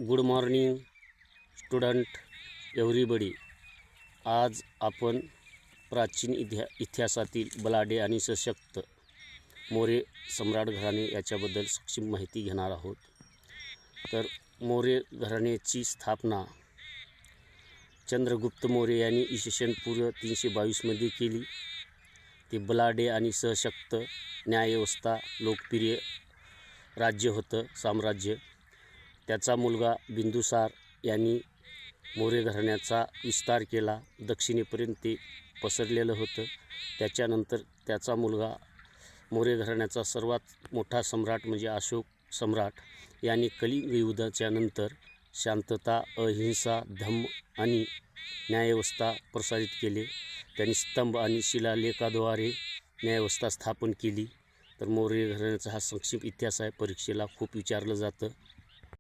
Good morning student everybody. आज आपण प्राचीन इतिहासातील बलाढ्य आणि सशक्त मौर्य सम्राट घराणे याच्याबद्दल सक्षम माहिती घेणार आहोत. तर मौर्य घराण्याची स्थापना चंद्रगुप्त मौर्य यांनी इसवी पूर्व 322 मध्ये केली. ते बलाढ्य आणि सशक्त न्यायव्यवस्था लोकप्रिय राज्य होतं, साम्राज्य. त्याचा मुलगा बिंदुसार यांनी मौर्य घराण्याचा विस्तार केला. दक्षिणेपर्यंत ते पसरलेलं होतं. त्याच्यानंतर त्याचा मुलगा मौर्य घराण्याचा सर्वात मोठा सम्राट म्हणजे अशोक सम्राट यांनी कलिंग युद्धाच्या नंतर शांतता, अहिंसा, धम्म आणि न्यायव्यवस्था प्रसारित केले. त्यांनी स्तंभ आणि शिलालेखाद्वारे न्यायव्यवस्था स्थापन केली. तर मौर्य घराण्याचा हा संक्षिप्त इतिहास आहे. परीक्षेला खूप विचारलं जातं.